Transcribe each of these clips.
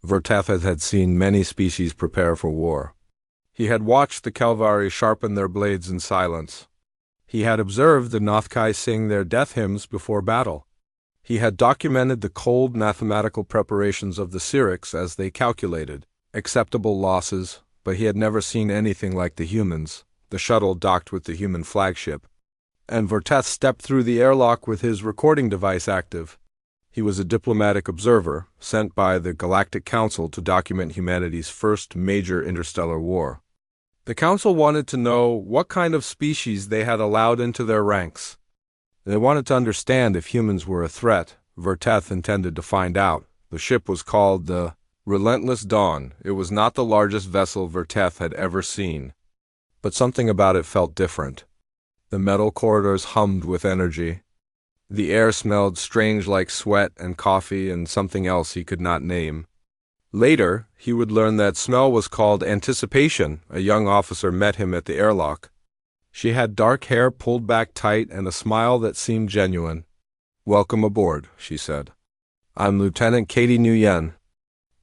Verteth had seen many species prepare for war. He had watched the Kelvari sharpen their blades in silence. He had observed the Nothkai sing their death hymns before battle. He had documented the cold mathematical preparations of the Syrics as they calculated acceptable losses, but he had never seen anything like the humans. The shuttle docked with the human flagship, and Verteth stepped through the airlock with his recording device active. He was a diplomatic observer sent by the Galactic Council to document humanity's first major interstellar war. The Council wanted to know what kind of species they had allowed into their ranks. They wanted to understand if humans were a threat. Verteth intended to find out. The ship was called the Relentless Dawn. It was not the largest vessel Verteth had ever seen, but something about it felt different. The metal corridors hummed with energy. The air smelled strange like sweat and coffee and something else he could not name. Later, he would learn that smell was called anticipation. A young officer met him at the airlock. She had dark hair pulled back tight and a smile that seemed genuine. "Welcome aboard," she said. "I'm Lieutenant Katie Nguyen.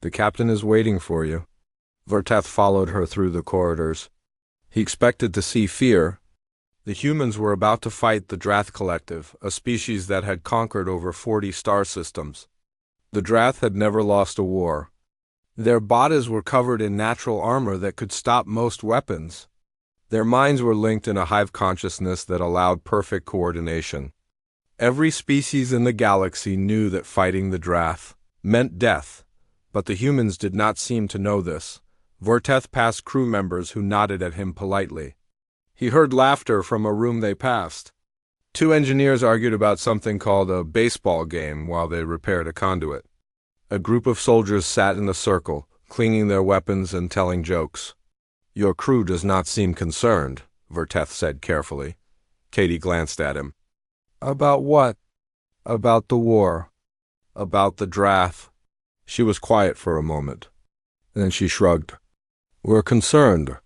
The captain is waiting for you." Verteth followed her through the corridors. He expected to see fear. The humans were about to fight the Drath Collective, a species that had conquered over 40 star systems. The Drath had never lost a war. Their bodies were covered in natural armor that could stop most weapons. Their minds were linked in a hive consciousness that allowed perfect coordination. Every species in the galaxy knew that fighting the Drath meant death, but the humans did not seem to know this. Verteth passed crew members who nodded at him politely. He heard laughter from a room they passed. Two engineers argued about something called a baseball game while they repaired a conduit. A group of soldiers sat in a circle, cleaning their weapons and telling jokes. "Your crew does not seem concerned," Verteth said carefully. Katie glanced at him. "About what?" "About the war. About the Drath." She was quiet for a moment. Then she shrugged. "We're concerned.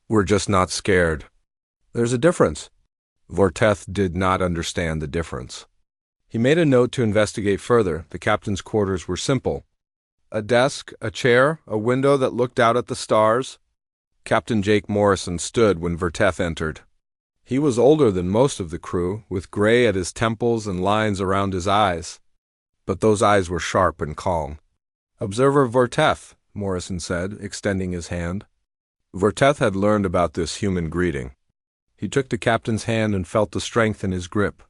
We're just not scared. There's a difference." Verteth did not understand the difference. He made a note to investigate further. The captain's quarters were simple. A desk, a chair, a window that looked out at the stars. Captain Jake Morrison stood when Verteth entered. He was older than most of the crew, with gray at his temples and lines around his eyes. But those eyes were sharp and calm. "Observer Verteth," Morrison said, extending his hand. Verteth had learned about this human greeting. He took the captain's hand and felt the strength in his grip.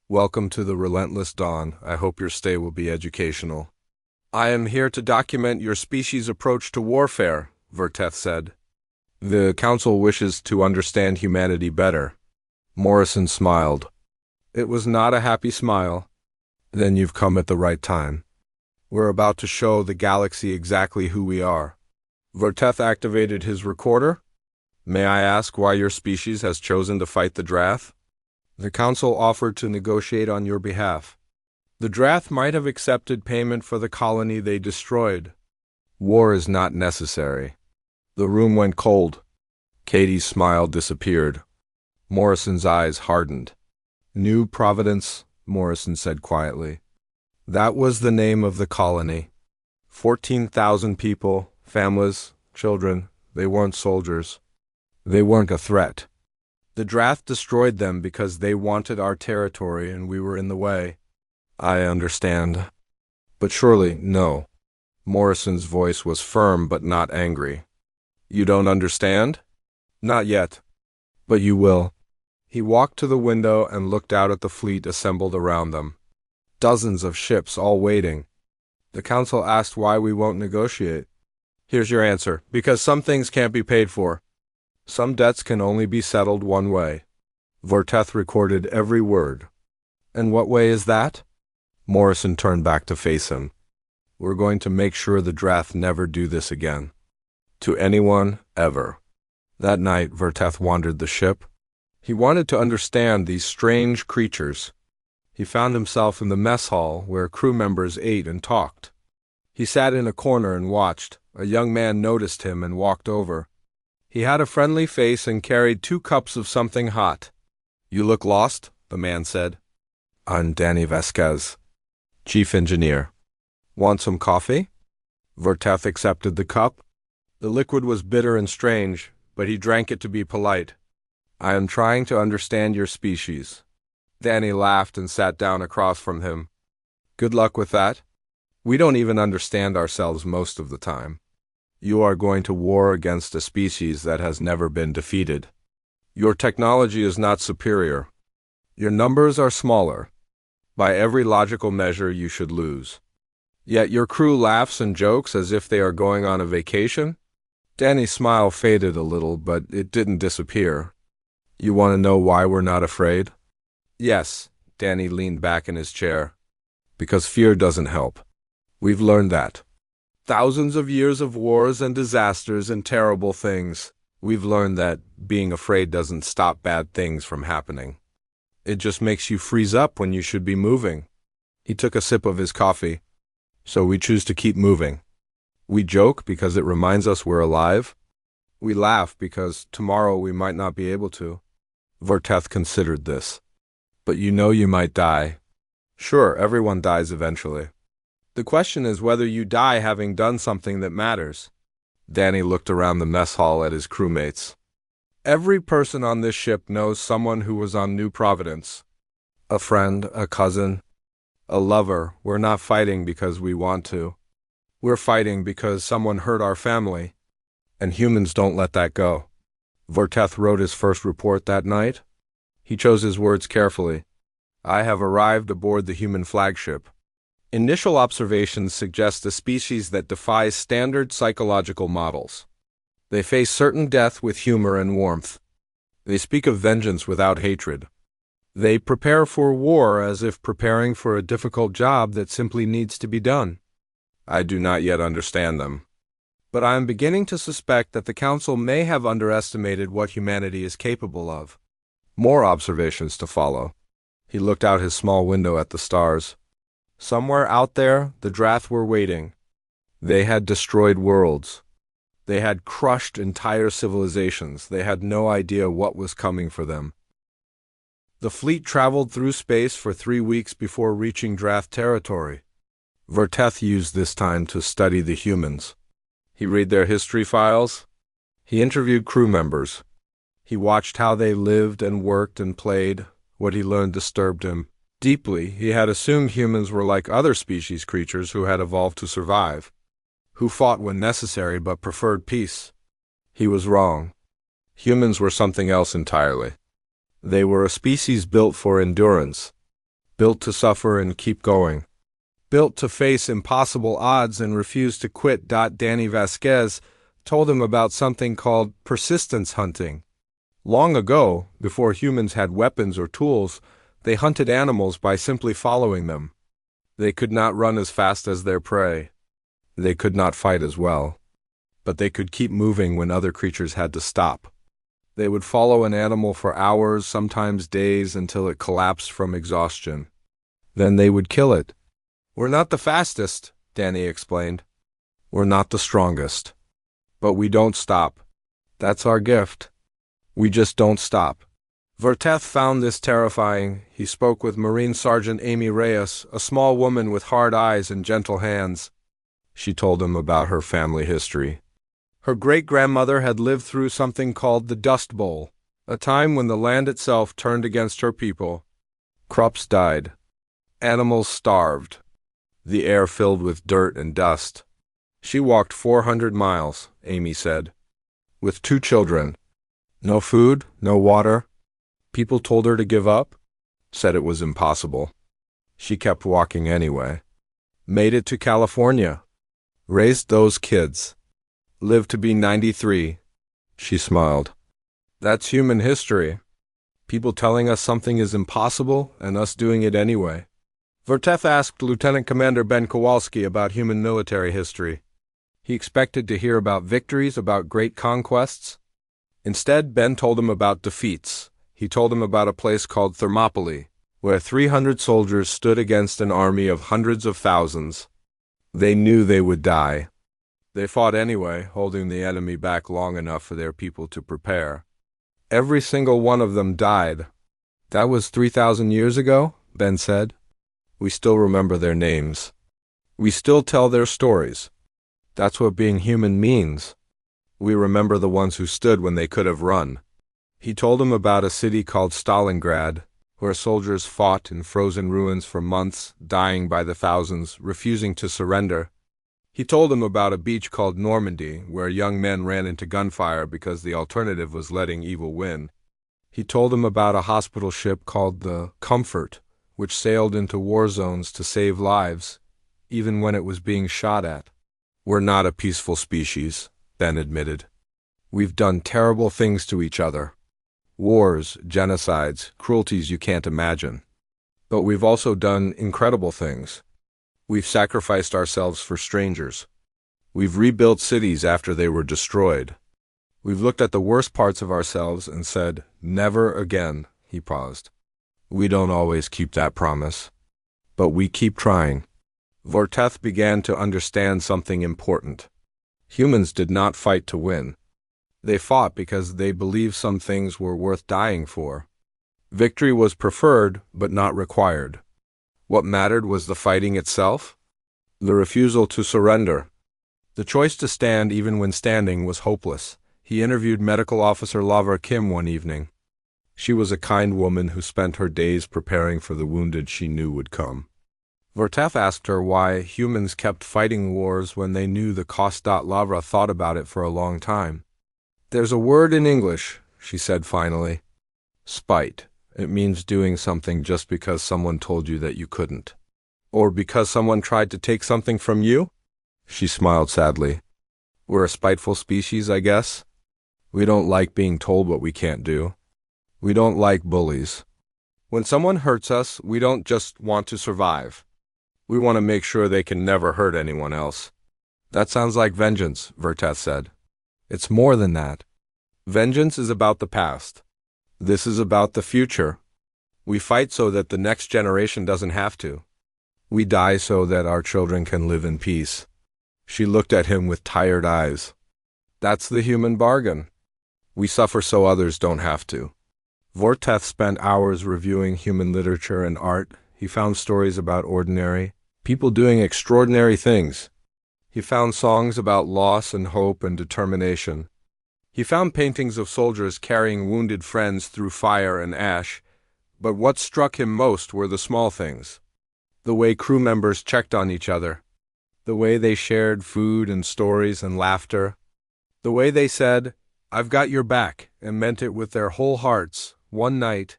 "Welcome to the Relentless Dawn. I hope your stay will be educational." "I am here to document your species' approach to warfare," Verteth said. "The Council wishes to understand humanity better." Morrison smiled. It was not a happy smile. "Then you've come at the right time. We're about to show the galaxy exactly who we are." Verteth activated his recorder. "May I ask why your species has chosen to fight the Drath?" "The Council offered to negotiate on your behalf. The Drath might have accepted payment for the colony they destroyed. War is not necessary." The room went cold. Katie's smile disappeared. Morrison's eyes hardened. "New Providence," Morrison said quietly. "That was the name of the colony. 14,000 people, families, children. They weren't soldiers. They weren't a threat. The Drath destroyed them because they wanted our territory and we were in the way." "I understand. But surely, no." Morrison's voice was firm but not angry. "You don't understand?" "Not yet. But you will." He walked to the window and looked out at the fleet assembled around them. Dozens of ships all waiting. "The Council asked why we won't negotiate. Here's your answer. Because some things can't be paid for. Some debts can only be settled one way." Verteth recorded every word. "And what way is that?" Morrison turned back to face him. "We're going to make sure the Drath never do this again. To anyone, ever." That night, Verteth wandered the ship. He wanted to understand these strange creatures. He found himself in the mess hall where crew members ate and talked. He sat in a corner and watched. A young man noticed him and walked over. He had a friendly face and carried 2 cups of something hot. "You look lost," the man said. "I'm Danny Vasquez, chief engineer. Want some coffee?" Verteth accepted the cup. The liquid was bitter and strange, but he drank it to be polite. I am trying to understand your species. Danny laughed and sat down across from him. Good luck with that. We don't even understand ourselves most of the time. You are going to war against a species that has never been defeated. Your technology is not superior. Your numbers are smaller. By every logical measure, you should lose. Yet your crew laughs and jokes as if they are going on a vacation? Danny's smile faded a little, but it didn't disappear. You want to know why we're not afraid? Yes, Danny leaned back in his chair. Because fear doesn't help. We've learned that. Thousands of years of wars and disasters and terrible things. We've learned that being afraid doesn't stop bad things from happening. It just makes you freeze up when you should be moving. He took a sip of his coffee. So we choose to keep moving. We joke because it reminds us we're alive. We laugh because tomorrow we might not be able to. Verteth considered this. But you know you might die. Sure, everyone dies eventually. The question is whether you die having done something that matters. Danny looked around the mess hall at his crewmates. Every person on this ship knows someone who was on New Providence. A friend, a cousin, a lover. We're not fighting because we want to. We're fighting because someone hurt our family. And humans don't let that go. Verteth wrote his first report that night. He chose his words carefully. I have arrived aboard the human flagship. Initial observations suggest a species that defies standard psychological models. They face certain death with humor and warmth. They speak of vengeance without hatred. They prepare for war as if preparing for a difficult job that simply needs to be done. I do not yet understand them. But I am beginning to suspect that the Council may have underestimated what humanity is capable of. More observations to follow. He looked out his small window at the stars. Somewhere out there, the Drath were waiting. They had destroyed worlds. They had crushed entire civilizations. They had no idea what was coming for them. The fleet traveled through space for 3 weeks before reaching Drath territory. Verteth used this time to study the humans. He read their history files. He interviewed crew members. He watched how they lived and worked and played. What he learned disturbed him. Deeply, he had assumed humans were like other species creatures who had evolved to survive, who fought when necessary but preferred peace. He was wrong. Humans were something else entirely. They were a species built for endurance, built to suffer and keep going, built to face impossible odds and refuse to quit. Danny Vasquez told him about something called persistence hunting. Long ago, before humans had weapons or tools, they hunted animals by simply following them. They could not run as fast as their prey. They could not fight as well. But they could keep moving when other creatures had to stop. They would follow an animal for hours, sometimes days, until it collapsed from exhaustion. Then they would kill it. We're not the fastest, Danny explained. We're not the strongest. But we don't stop. That's our gift. We just don't stop. Verteth found this terrifying. He spoke with Marine Sergeant Amy Reyes, a small woman with hard eyes and gentle hands. She told him about her family history. Her great-grandmother had lived through something called the Dust Bowl, a time when the land itself turned against her people. Crops died. Animals starved. The air filled with dirt and dust. She walked 400 miles, Amy said, with 2 children. No food, no water. People told her to give up, said it was impossible. She kept walking anyway. Made it to California. Raised those kids. Lived to be 93. She smiled. That's human history. People telling us something is impossible and us doing it anyway. Verteth asked Lieutenant Commander Ben Kowalski about human military history. He expected to hear about victories, about great conquests. Instead, Ben told him about defeats. He told him about a place called Thermopylae, where 300 soldiers stood against an army of hundreds of thousands. They knew they would die. They fought anyway, holding the enemy back long enough for their people to prepare. Every single one of them died. That was 3,000 years ago, Ben said. We still remember their names. We still tell their stories. That's what being human means. We remember the ones who stood when they could have run. He told him about a city called Stalingrad, where soldiers fought in frozen ruins for months, dying by the thousands, refusing to surrender. He told him about a beach called Normandy, where young men ran into gunfire because the alternative was letting evil win. He told him about a hospital ship called the Comfort, which sailed into war zones to save lives, even when it was being shot at. We're not a peaceful species, Ben admitted. We've done terrible things to each other. Wars, genocides, cruelties you can't imagine. But we've also done incredible things. We've sacrificed ourselves for strangers. We've rebuilt cities after they were destroyed. We've looked at the worst parts of ourselves and said, never again, he paused. We don't always keep that promise. But we keep trying. Vorteth began to understand something important. Humans did not fight to win. They fought because they believed some things were worth dying for. Victory was preferred, but not required. What mattered was the fighting itself, the refusal to surrender. The choice to stand even when standing was hopeless. He interviewed Medical Officer Lavra Kim one evening. She was a kind woman who spent her days preparing for the wounded she knew would come. Vorteth asked her why humans kept fighting wars when they knew the cost. Lavra thought about it for a long time. There's a word in English, she said finally. Spite. It means doing something just because someone told you that you couldn't. Or because someone tried to take something from you? She smiled sadly. We're a spiteful species, I guess. We don't like being told what we can't do. We don't like bullies. When someone hurts us, we don't just want to survive. We want to make sure they can never hurt anyone else. That sounds like vengeance, Vorteth said. It's more than that. Vengeance is about the past. This is about the future. We fight so that the next generation doesn't have to. We die so that our children can live in peace. She looked at him with tired eyes. That's the human bargain. We suffer so others don't have to. Vorteth spent hours reviewing human literature and art. He found stories about ordinary people doing extraordinary things. He found songs about loss and hope and determination. He found paintings of soldiers carrying wounded friends through fire and ash, but what struck him most were the small things. The way crew members checked on each other. The way they shared food and stories and laughter. The way they said, "I've got your back," and meant it with their whole hearts. One night,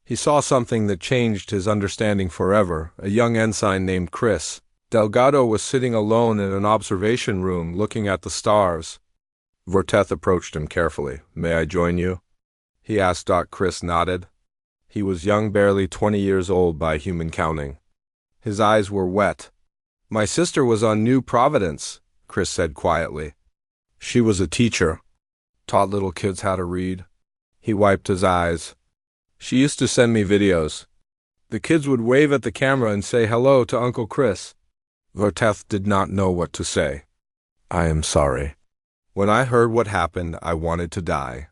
he saw something that changed his understanding forever. A young ensign named Chris Delgado was sitting alone in an observation room looking at the stars. Vorteth approached him carefully. "May I join you?" he asked. Chris nodded. He was young, barely 20 years old by human counting. His eyes were wet. "My sister was on New Providence," Chris said quietly. "She was a teacher. Taught little kids how to read." He wiped his eyes. "She used to send me videos. The kids would wave at the camera and say hello to Uncle Chris." Vorteth did not know what to say. "I am sorry. When I heard what happened, I wanted to die.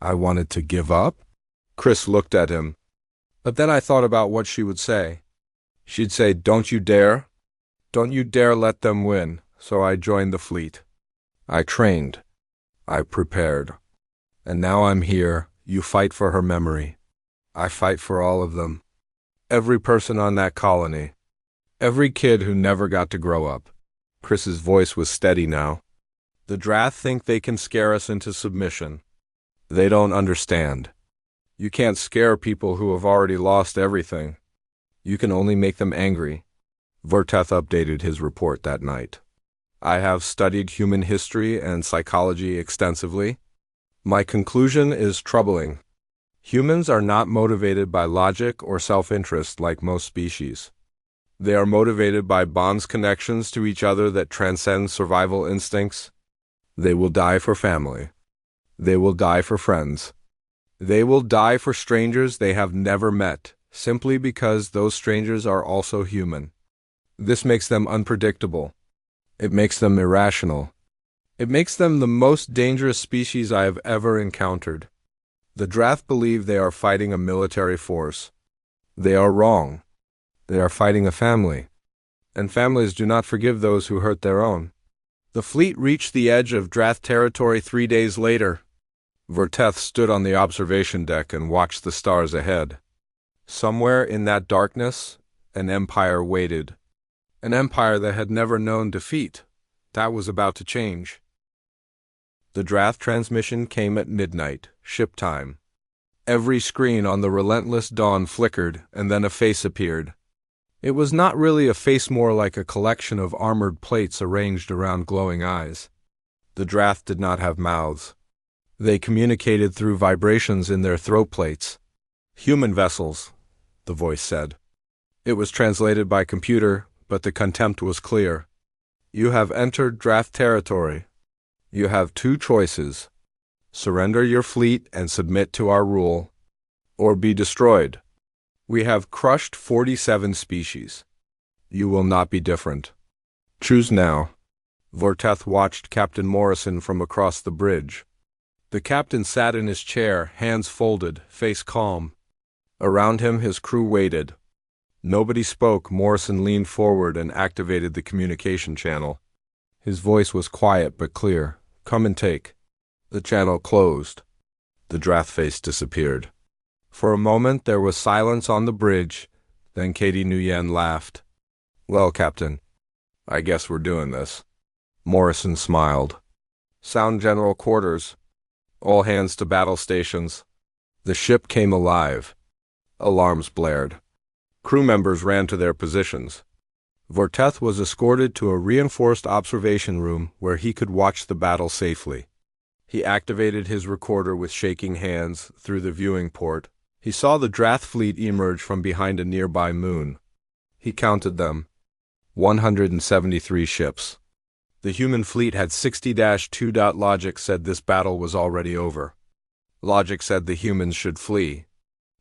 I wanted to give up." Chris looked at him. "But then I thought about what she would say. She'd say, 'Don't you dare. Don't you dare let them win.' So I joined the fleet. I trained. I prepared. And now I'm here. You fight for her memory. I fight for all of them. Every person on that colony. Every kid who never got to grow up." Chris's voice was steady now. "The Drath think they can scare us into submission. They don't understand. You can't scare people who have already lost everything. You can only make them angry." Vorteth updated his report that night. "I have studied human history and psychology extensively. My conclusion is troubling. Humans are not motivated by logic or self-interest like most species. They are motivated by bonds, connections to each other that transcend survival instincts. They will die for family. They will die for friends. They will die for strangers they have never met, simply because those strangers are also human. This makes them unpredictable. It makes them irrational. It makes them the most dangerous species I have ever encountered. The Drath believe they are fighting a military force. They are wrong. They are fighting a family. And families do not forgive those who hurt their own. The fleet reached the edge of Drath territory 3 days later. Verteth stood on the observation deck and watched the stars ahead. Somewhere in that darkness, an empire waited. An empire that had never known defeat. That was about to change. The Drath transmission came at midnight, ship time. Every screen on the relentless dawn flickered, and then a face appeared. It was not really a face, more like a collection of armored plates arranged around glowing eyes. The Drath did not have mouths. They communicated through vibrations in their throat plates. "Human vessels," the voice said. It was translated by computer, but the contempt was clear. "You have entered Drath territory. You have 2 choices. Surrender your fleet and submit to our rule, or be destroyed. We have crushed 47 species. You will not be different. Choose now." Verteth watched Captain Morrison from across the bridge. The captain sat in his chair, hands folded, face calm. Around him his crew waited. Nobody spoke. Morrison leaned forward and activated the communication channel. His voice was quiet but clear. "Come and take." The channel closed. The Drath face disappeared. For a moment there was silence on the bridge, then Katie Nguyen laughed. "Well, Captain, I guess we're doing this." Morrison smiled. "Sound general quarters. All hands to battle stations." The ship came alive. Alarms blared. Crew members ran to their positions. Verteth was escorted to a reinforced observation room where he could watch the battle safely. He activated his recorder with shaking hands through the viewing port. He saw the Drath fleet emerge from behind a nearby moon. He counted them. 173 ships. The human fleet had 60-2. Logic said this battle was already over. Logic said the humans should flee.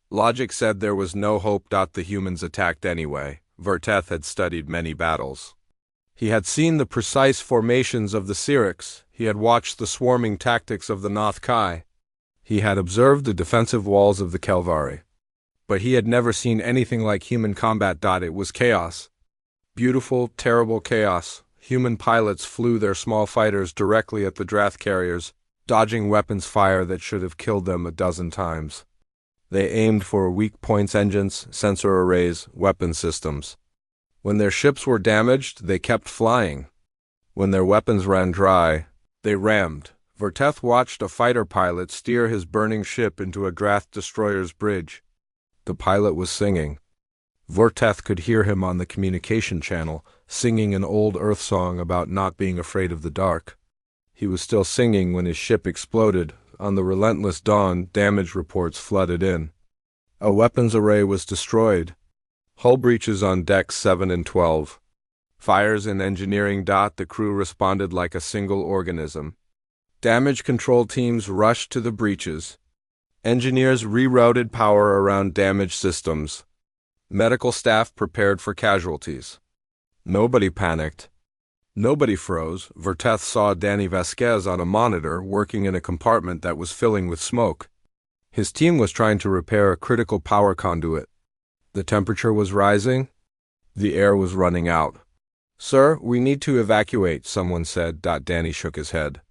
Logic said there was no hope. The humans attacked anyway. Verteth had studied many battles. He had seen the precise formations of the Syrinx. He had watched the swarming tactics of the Noth Kai. He had observed the defensive walls of the Kelvari. But he had never seen anything like human combat. It was chaos. Beautiful, terrible chaos. Human pilots flew their small fighters directly at the Drath carriers, dodging weapons fire that should have killed them a dozen times. They aimed for weak points, engines, sensor arrays, weapon systems. When their ships were damaged, they kept flying. When their weapons ran dry, they rammed. Verteth watched a fighter pilot steer his burning ship into a Drath destroyer's bridge. The pilot was singing. Verteth could hear him on the communication channel, singing an old Earth song about not being afraid of the dark. He was still singing when his ship exploded. On the relentless dawn, damage reports flooded in. A weapons array was destroyed. Hull breaches on decks 7 and 12. Fires in engineering. The crew responded like a single organism. Damage control teams rushed to the breaches. Engineers rerouted power around damaged systems. Medical staff prepared for casualties. Nobody panicked. Nobody froze. Verteth saw Danny Vasquez on a monitor working in a compartment that was filling with smoke. His team was trying to repair a critical power conduit. The temperature was rising. The air was running out. "Sir, we need to evacuate," someone said. Danny shook his head.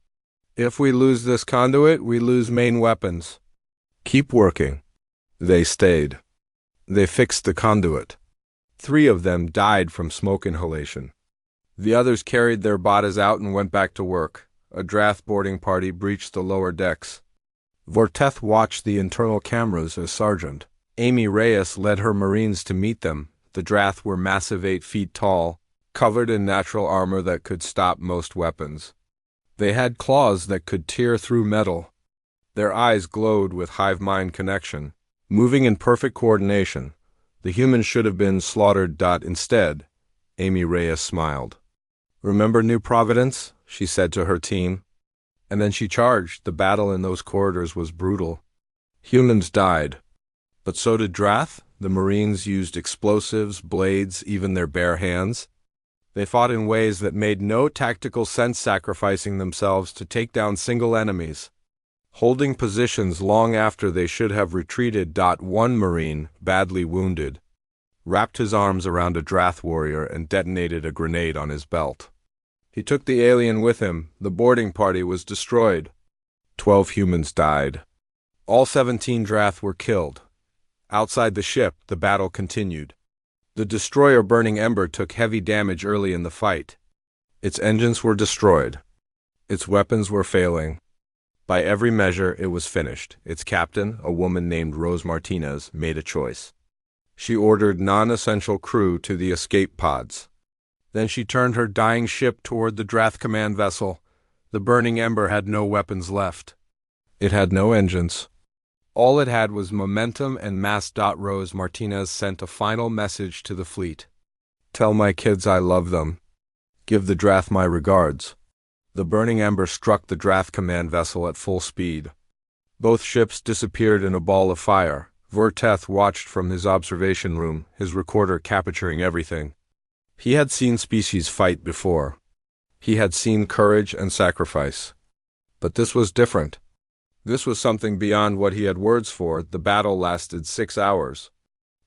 "If we lose this conduit, we lose main weapons." "Keep working." They stayed. They fixed the conduit. 3 of them died from smoke inhalation. The others carried their bodies out and went back to work. A Drath boarding party breached the lower decks. Verteth watched the internal cameras as Sergeant Amy Reyes led her Marines to meet them. The Drath were massive, 8 feet tall, covered in natural armor that could stop most weapons. They had claws that could tear through metal. Their eyes glowed with hive-mind connection, moving in perfect coordination. The humans should have been slaughtered. Instead, Amy Reyes smiled. "Remember New Providence?" she said to her team. And then she charged. The battle in those corridors was brutal. Humans died. But so did Drath. The Marines used explosives, blades, even their bare hands. They fought in ways that made no tactical sense, sacrificing themselves to take down single enemies, holding positions long after they should have retreated. One Marine, badly wounded, wrapped his arms around a Drath warrior and detonated a grenade on his belt. He took the alien with him. The boarding party was destroyed. 12 humans died. All 17 Drath were killed. Outside the ship, the battle continued. The destroyer Burning Ember took heavy damage early in the fight. Its engines were destroyed. Its weapons were failing. By every measure, it was finished. Its captain, a woman named Rose Martinez, made a choice. She ordered non-essential crew to the escape pods. Then she turned her dying ship toward the Drath command vessel. The Burning Ember had no weapons left. It had no engines. All it had was momentum and mass. Rose Martinez sent a final message to the fleet. Tell my kids I love them. Give the Drath my regards. The Burning Ember struck the Drath command vessel at full speed. Both ships disappeared in a ball of fire. Verteth watched from his observation room, his recorder capturing everything. He had seen species fight before. He had seen courage and sacrifice. But this was different. This was something beyond what he had words for. The battle lasted 6 hours.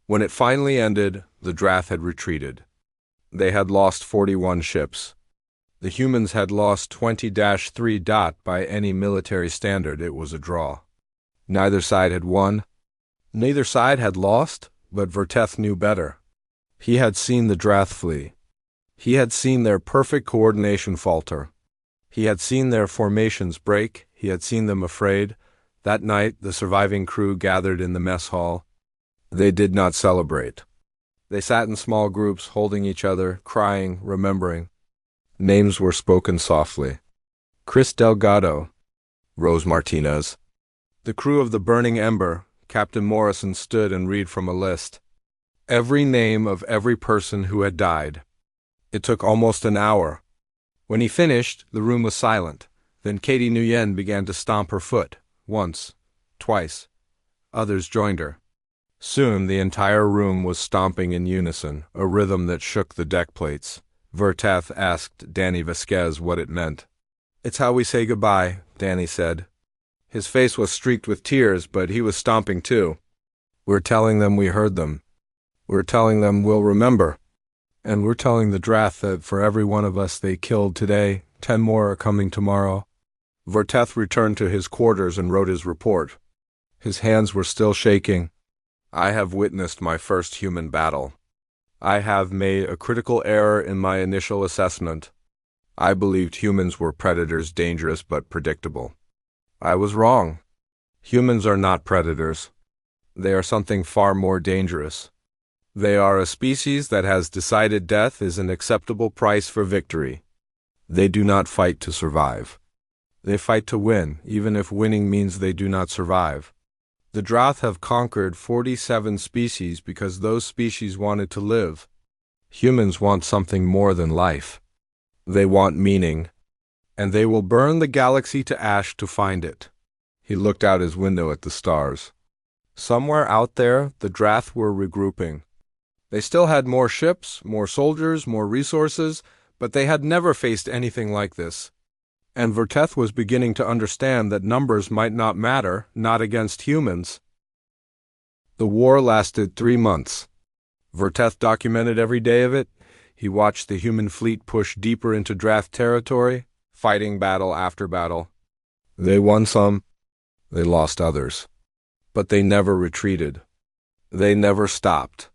When it finally ended, the Drath had retreated. They had lost 41 ships. The humans had lost 20-3. By any military standard, it was a draw. Neither side had won. Neither side had lost, but Verteth knew better. He had seen the Drath flee. He had seen their perfect coordination falter. He had seen their formations break. He had seen them afraid. That night, the surviving crew gathered in the mess hall. They did not celebrate. They sat in small groups, holding each other, crying, remembering. Names were spoken softly. Chris Delgado, Rose Martinez. The crew of the Burning Ember, Captain Morrison stood and read from a list. Every name of every person who had died. It took almost an hour. When he finished, the room was silent. Then Katie Nguyen began to stomp her foot. Once, twice. Others joined her. Soon the entire room was stomping in unison, a rhythm that shook the deck plates. Verteth asked Danny Vasquez what it meant. It's how we say goodbye, Danny said. His face was streaked with tears, but he was stomping too. We're telling them we heard them. We're telling them we'll remember. And we're telling the Drath that for every one of us they killed today, 10 more are coming tomorrow. Verteth returned to his quarters and wrote his report. His hands were still shaking. I have witnessed my first human battle. I have made a critical error in my initial assessment. I believed humans were predators, dangerous but predictable. I was wrong. Humans are not predators. They are something far more dangerous. They are a species that has decided death is an acceptable price for victory. They do not fight to survive. They fight to win, even if winning means they do not survive. The Drath have conquered 47 species because those species wanted to live. Humans want something more than life. They want meaning. And they will burn the galaxy to ash to find it. He looked out his window at the stars. Somewhere out there, the Drath were regrouping. They still had more ships, more soldiers, more resources, but they had never faced anything like this. And Verteth was beginning to understand that numbers might not matter, not against humans. The war lasted 3 months. Verteth documented every day of it. He watched the human fleet push deeper into Drath territory, fighting battle after battle. They won some, they lost others. But they never retreated. They never stopped.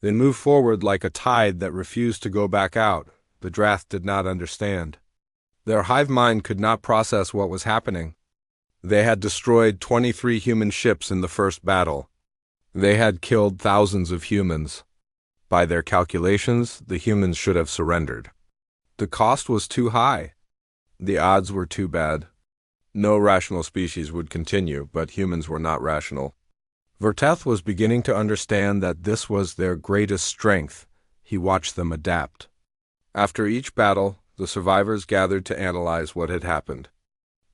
They moved forward like a tide that refused to go back out. The Drath did not understand. Their hive mind could not process what was happening. They had destroyed 23 human ships in the first battle. They had killed thousands of humans. By their calculations, the humans should have surrendered. The cost was too high. The odds were too bad. No rational species would continue, but humans were not rational. Verteth was beginning to understand that this was their greatest strength. He watched them adapt. After each battle, the survivors gathered to analyze what had happened.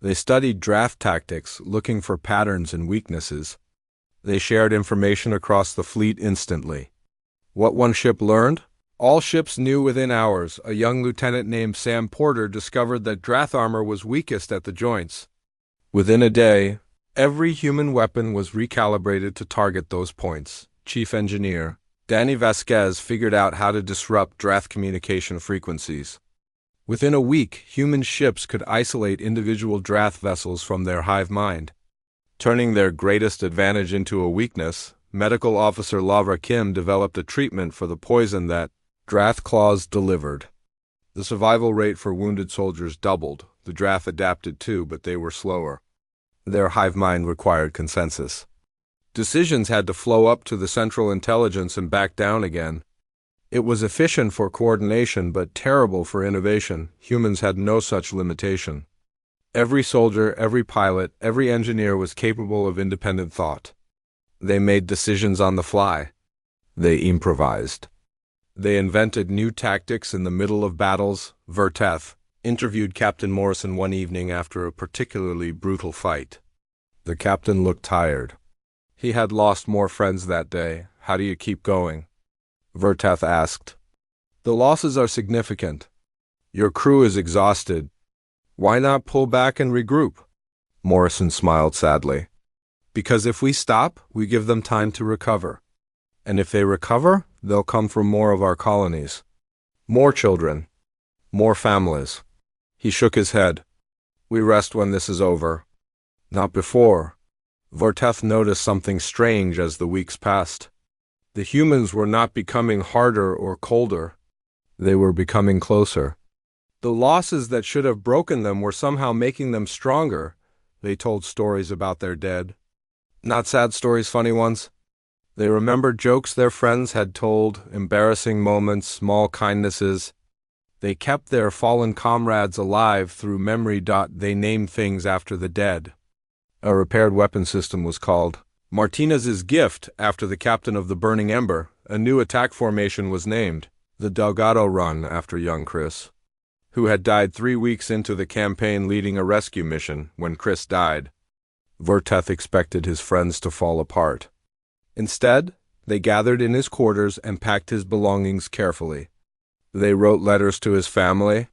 They studied Drath tactics, looking for patterns and weaknesses. They shared information across the fleet instantly. What one ship learned? All ships knew within hours. A young lieutenant named Sam Porter discovered that Drath armor was weakest at the joints. Within a day, every human weapon was recalibrated to target those points. Chief engineer Danny Vasquez figured out how to disrupt Drath communication frequencies. Within a week, human ships could isolate individual draft vessels from their hive mind. Turning their greatest advantage into a weakness, Medical Officer Lavra Kim developed a treatment for the poison that draft claws delivered. The survival rate for wounded soldiers doubled. The draft adapted too, but they were slower. Their hive mind required consensus. Decisions had to flow up to the central intelligence and back down again. It was efficient for coordination, but terrible for innovation. Humans had no such limitation. Every soldier, every pilot, every engineer was capable of independent thought. They made decisions on the fly. They improvised. They invented new tactics in the middle of battles. Verteth interviewed Captain Morrison one evening after a particularly brutal fight. The captain looked tired. He had lost more friends that day. How do you keep going? Verteth asked. The losses are significant. Your crew is exhausted. Why not pull back and regroup? Morrison smiled sadly. Because if we stop, we give them time to recover. And if they recover, they'll come for more of our colonies. More children. More families. He shook his head. We rest when this is over. Not before. Verteth noticed something strange as the weeks passed. The humans were not becoming harder or colder. They were becoming closer. The losses that should have broken them were somehow making them stronger. They told stories about their dead. Not sad stories, funny ones. They remembered jokes their friends had told, embarrassing moments, small kindnesses. They kept their fallen comrades alive through memory. They named things after the dead. A repaired weapon system was called Martinez's Gift after the captain of the Burning Ember. A new attack formation was named, the Delgado Run, after young Chris, who had died 3 weeks into the campaign leading a rescue mission when Chris died. Verteth expected his friends to fall apart. Instead, they gathered in his quarters and packed his belongings carefully. They wrote letters to his family.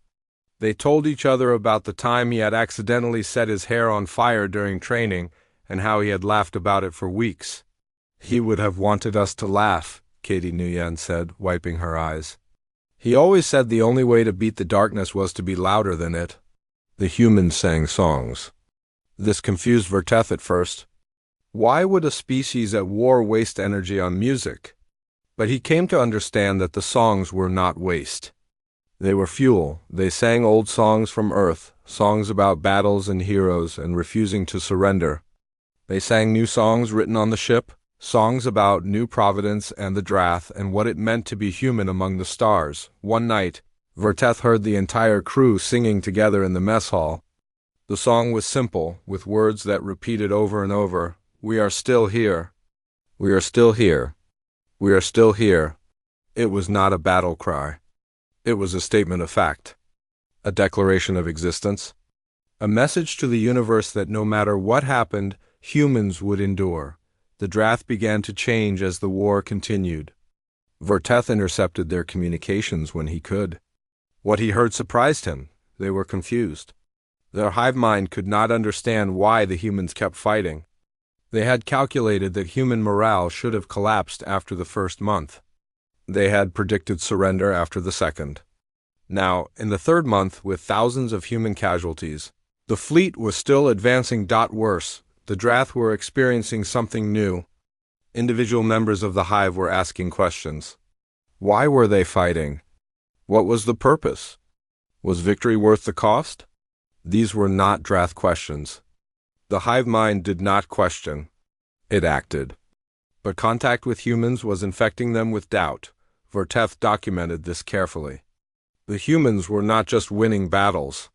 They told each other about the time he had accidentally set his hair on fire during training and how he had laughed about it for weeks. He would have wanted us to laugh, Katie Nguyen said, wiping her eyes. He always said the only way to beat the darkness was to be louder than it. The humans sang songs. This confused Verteth at first. Why would a species at war waste energy on music? But he came to understand that the songs were not waste. They were fuel. They sang old songs from Earth, songs about battles and heroes and refusing to surrender. They sang new songs written on the ship, songs about New Providence and the Drath and what it meant to be human among the stars. One night, Verteth heard the entire crew singing together in the mess hall. The song was simple, with words that repeated over and over. We are still here. We are still here. We are still here. It was not a battle cry. It was a statement of fact. A declaration of existence. A message to the universe that no matter what happened, humans would endure. The Drath began to change as the war continued. Verteth intercepted their communications when he could. What he heard surprised him. They were confused. Their hive mind could not understand why the humans kept fighting. They had calculated that human morale should have collapsed after the first month. They had predicted surrender after the second. Now, in the third month, with thousands of human casualties, the fleet was still advancing. Worse, the Drath were experiencing something new. Individual members of the hive were asking questions. Why were they fighting? What was the purpose? Was victory worth the cost? These were not Drath questions. The hive mind did not question. It acted. But contact with humans was infecting them with doubt. Verteth documented this carefully. The humans were not just winning battles.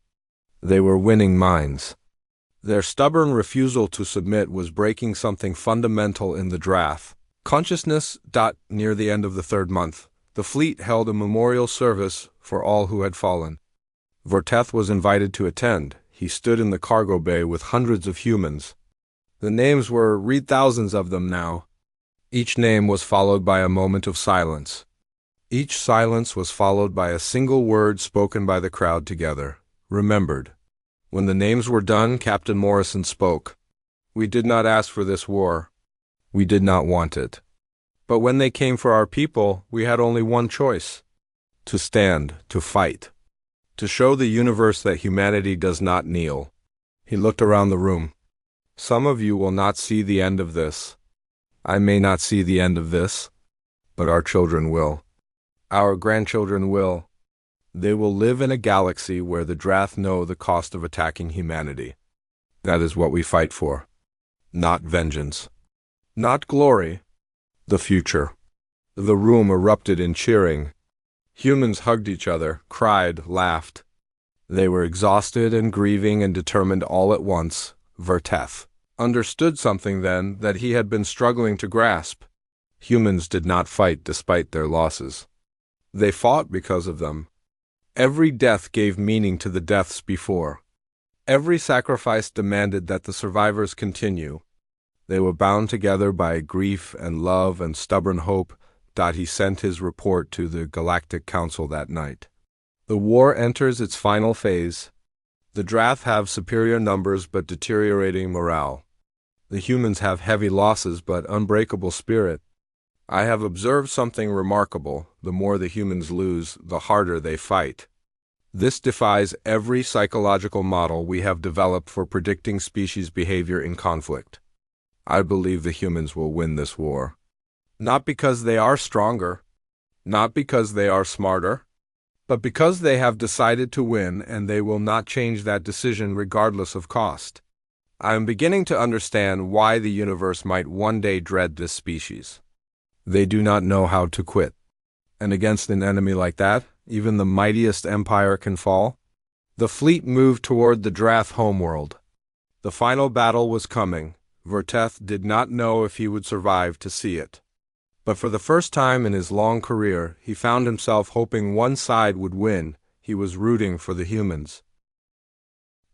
They were winning minds. Their stubborn refusal to submit was breaking something fundamental in the Drath. Consciousness. Near the end of the third month, the fleet held a memorial service for all who had fallen. Verteth was invited to attend. He stood in the cargo bay with hundreds of humans. The names were, read thousands of them now. Each name was followed by a moment of silence. Each silence was followed by a single word spoken by the crowd together. Remembered. When the names were done, Captain Morrison spoke. We did not ask for this war. We did not want it. But when they came for our people, we had only one choice. To stand, to fight. to show the universe that humanity does not kneel. He looked around the room. Some of you will not see the end of this. I may not see the end of this, but our children will. Our grandchildren will. They will live in a galaxy where the Drath know the cost of attacking humanity. That is what we fight for. Not vengeance. Not glory. The future. The room erupted in cheering. Humans hugged each other, cried, laughed. They were exhausted and grieving and determined all at once. Verteth understood something then that he had been struggling to grasp. Humans did not fight despite their losses. They fought because of them. Every death gave meaning to the deaths before. Every sacrifice demanded that the survivors continue. They were bound together by grief and love and stubborn hope. He sent his report to the Galactic Council that night. The war enters its final phase. The Drath have superior numbers but deteriorating morale. The humans have heavy losses but unbreakable spirit. I have observed something remarkable. The more the humans lose, the harder they fight. This defies every psychological model we have developed for predicting species behavior in conflict. I believe the humans will win this war. Not because they are stronger, not because they are smarter, but because they have decided to win, and they will not change that decision regardless of cost. I am beginning to understand why the universe might one day dread this species. They do not know how to quit. And against an enemy like that, even the mightiest empire can fall. The fleet moved toward the Drath homeworld. The final battle was coming. Verteth did not know if he would survive to see it. But for the first time in his long career, he found himself hoping one side would win. He was rooting for the humans.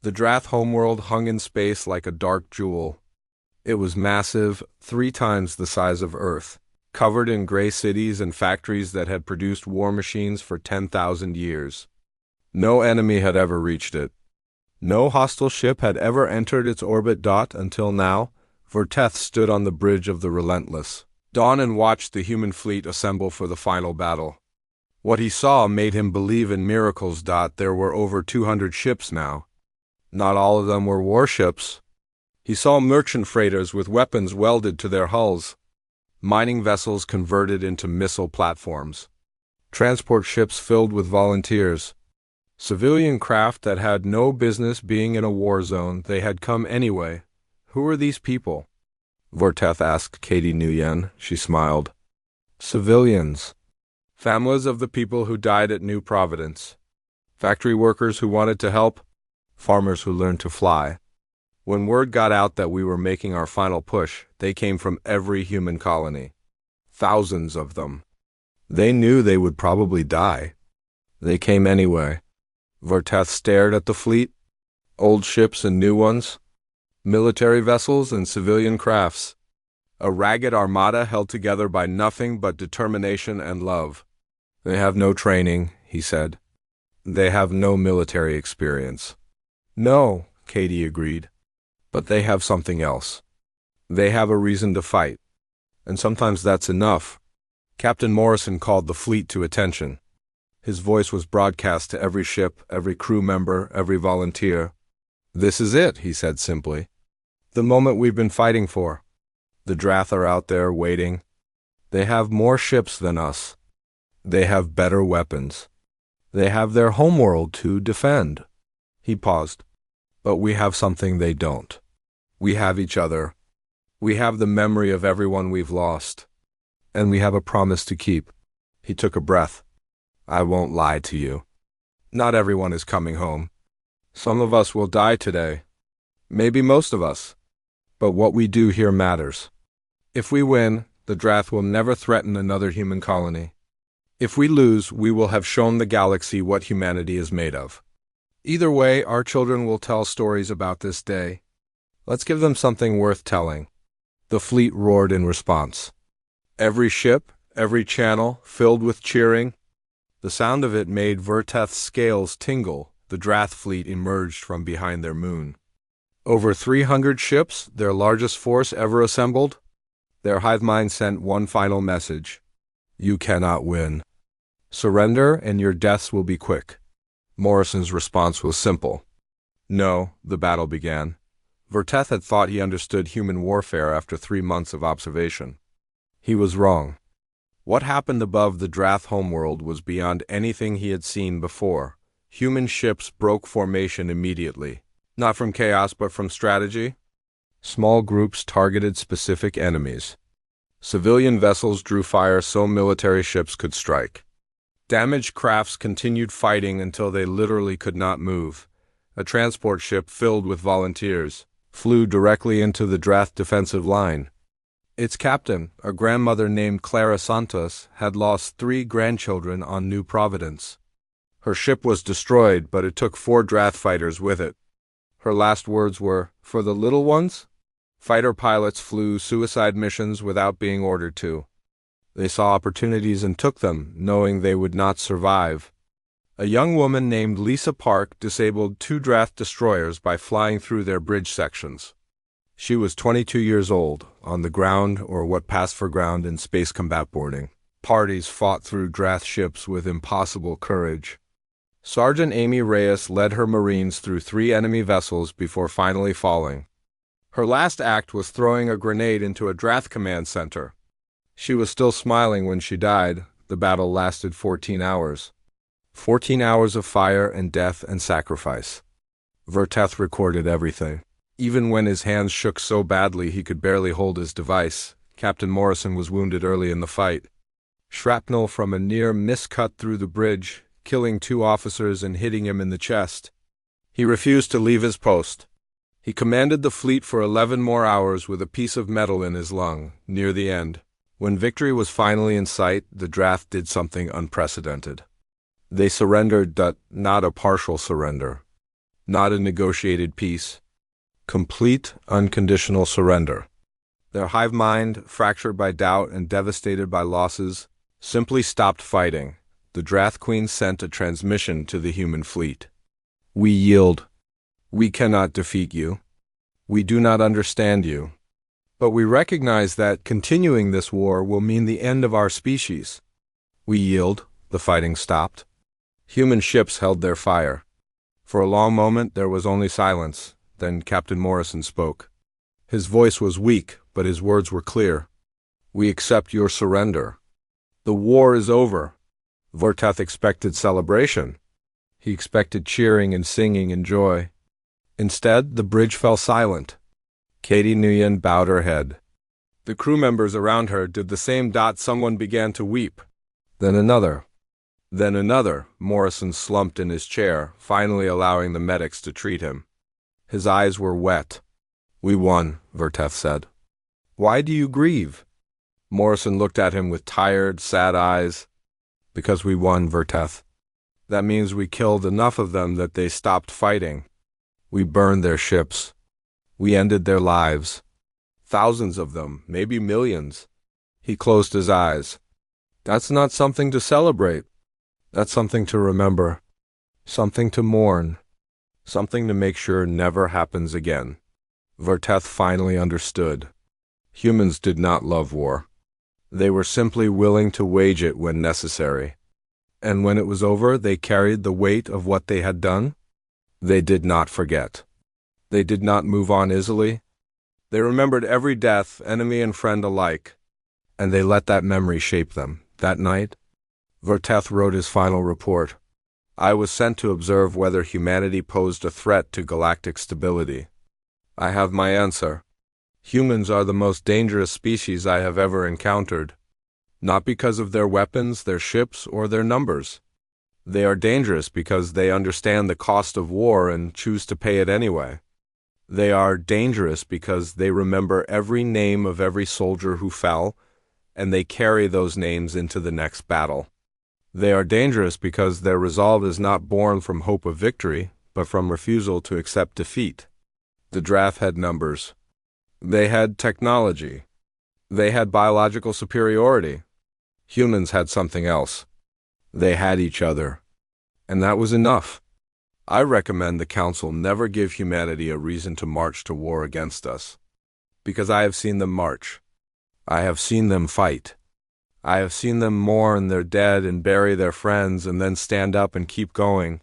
The Drath homeworld hung in space like a dark jewel. It was massive, 3 times the size of Earth, covered in gray cities and factories that had produced war machines for 10,000 years. No enemy had ever reached it. No hostile ship had ever entered its orbit. Until now, Verteth stood on the bridge of the Relentless Dawn and watched the human fleet assemble for the final battle. What he saw made him believe in miracles. There were over 200 ships now. Not all of them were warships. He saw merchant freighters with weapons welded to their hulls, mining vessels converted into missile platforms, transport ships filled with volunteers, civilian craft that had no business being in a war zone. They had come anyway. Who were these people? Verteth asked Katie Nguyen. She smiled. Civilians. Families of the people who died at New Providence. Factory workers who wanted to help. Farmers who learned to fly. When word got out that we were making our final push, they came from every human colony. Thousands of them. They knew they would probably die. They came anyway. Verteth stared at the fleet. Old ships and new ones. Military vessels and civilian crafts. A ragged armada held together by nothing but determination and love. They have no training, he said. They have no military experience. No, Katie agreed. But they have something else. They have a reason to fight. And sometimes that's enough. Captain Morrison called the fleet to attention. His voice was broadcast to every ship, every crew member, every volunteer. This is it, he said simply. The moment we've been fighting for. The Drath are out there waiting. They have more ships than us. They have better weapons. They have their homeworld to defend. He paused. But we have something they don't. We have each other. We have the memory of everyone we've lost. And we have a promise to keep. He took a breath. I won't lie to you. Not everyone is coming home. Some of us will die today. Maybe most of us. But what we do here matters. If we win, the Drath will never threaten another human colony. If we lose, we will have shown the galaxy what humanity is made of. Either way, our children will tell stories about this day. Let's give them something worth telling. The fleet roared in response. Every ship, every channel, filled with cheering. The sound of it made Verteth's scales tingle. The Drath fleet emerged from behind their moon. Over 300 ships, their largest force ever assembled. Their hive mind sent one final message. You cannot win. Surrender and your deaths will be quick. Morrison's response was simple. No, the battle began. Verteth had thought he understood human warfare after 3 months of observation. He was wrong. What happened above the Drath homeworld was beyond anything he had seen before. Human ships broke formation immediately. Not from chaos, but from strategy. Small groups targeted specific enemies. Civilian vessels drew fire so military ships could strike. Damaged crafts continued fighting until they literally could not move. A transport ship filled with volunteers flew directly into the Drath defensive line. Its captain, a grandmother named Clara Santos, had lost 3 grandchildren on New Providence. Her ship was destroyed, but it took 4 Drath fighters with it. Her last words were, "For the little ones?" Fighter pilots flew suicide missions without being ordered to. They saw opportunities and took them, knowing they would not survive. A young woman named Lisa Park disabled 2 Drath destroyers by flying through their bridge sections. She was 22 years old, on the ground or what passed for ground in space combat boarding. Parties fought through Drath ships with impossible courage. Sergeant Amy Reyes led her Marines through 3 enemy vessels before finally falling. Her last act was throwing a grenade into a Drath command center. She was still smiling when she died. The battle lasted 14 hours. 14 hours of fire and death and sacrifice. Verteth recorded everything. Even when his hands shook so badly he could barely hold his device, Captain Morrison was wounded early in the fight. Shrapnel from a near miss cut through the bridge, killing 2 officers and hitting him in the chest. He refused to leave his post. He commanded the fleet for 11 more hours with a piece of metal in his lung, near the end. When victory was finally in sight, the Drath did something unprecedented. They surrendered, not a partial surrender, not a negotiated peace. Complete, unconditional surrender. Their hive mind, fractured by doubt and devastated by losses, simply stopped fighting. The Drath Queen sent a transmission to the human fleet. We yield. We cannot defeat you. We do not understand you. But we recognize that continuing this war will mean the end of our species. We yield. The fighting stopped. Human ships held their fire. For a long moment there was only silence. Then Captain Morrison spoke. His voice was weak, but his words were clear. We accept your surrender. The war is over. Verteth expected celebration. He expected cheering and singing and joy. Instead, the bridge fell silent. Katie Nguyen bowed her head. The crew members around her did the same. Someone began to weep. Then another. Then another. Morrison slumped in his chair, finally allowing the medics to treat him. His eyes were wet. We won, Verteth said. Why do you grieve? Morrison looked at him with tired, sad eyes. Because we won, Verteth. That means we killed enough of them that they stopped fighting. We burned their ships. We ended their lives. Thousands of them, maybe millions. He closed his eyes. That's not something to celebrate. That's something to remember. Something to mourn. Something to make sure never happens again. Verteth finally understood. Humans did not love war. They were simply willing to wage it when necessary. And when it was over, they carried the weight of what they had done. They did not forget. They did not move on easily. They remembered every death, enemy and friend alike. And they let that memory shape them. That night, Verteth wrote his final report. I was sent to observe whether humanity posed a threat to galactic stability. I have my answer. Humans are the most dangerous species I have ever encountered. Not because of their weapons, their ships, or their numbers. They are dangerous because they understand the cost of war and choose to pay it anyway. They are dangerous because they remember every name of every soldier who fell, and they carry those names into the next battle. They are dangerous because their resolve is not born from hope of victory, but from refusal to accept defeat. The Drath had numbers. They had technology. They had biological superiority. Humans had something else. They had each other. And that was enough. I recommend the Council never give humanity a reason to march to war against us. Because I have seen them march. I have seen them fight. I have seen them mourn their dead and bury their friends and then stand up and keep going.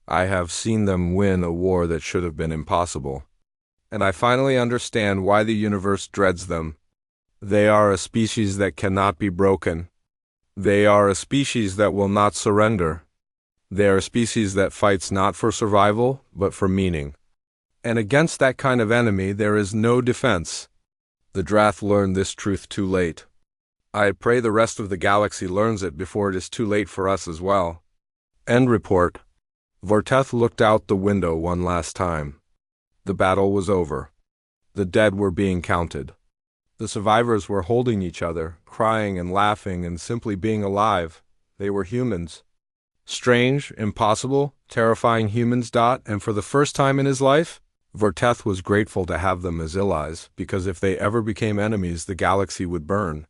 I have seen them win a war that should have been impossible. And I finally understand why the universe dreads them. They are a species that cannot be broken. They are a species that will not surrender. They are a species that fights not for survival, but for meaning. And against that kind of enemy there is no defense. The Drath learned this truth too late. I pray the rest of the galaxy learns it before it is too late for us as well. End report. Vorteth looked out the window one last time. The battle was over. The dead were being counted. The survivors were holding each other, crying and laughing and simply being alive. They were humans. Strange, impossible, terrifying humans. And for the first time in his life, Vorteth was grateful to have them as allies, because if they ever became enemies, the galaxy would burn.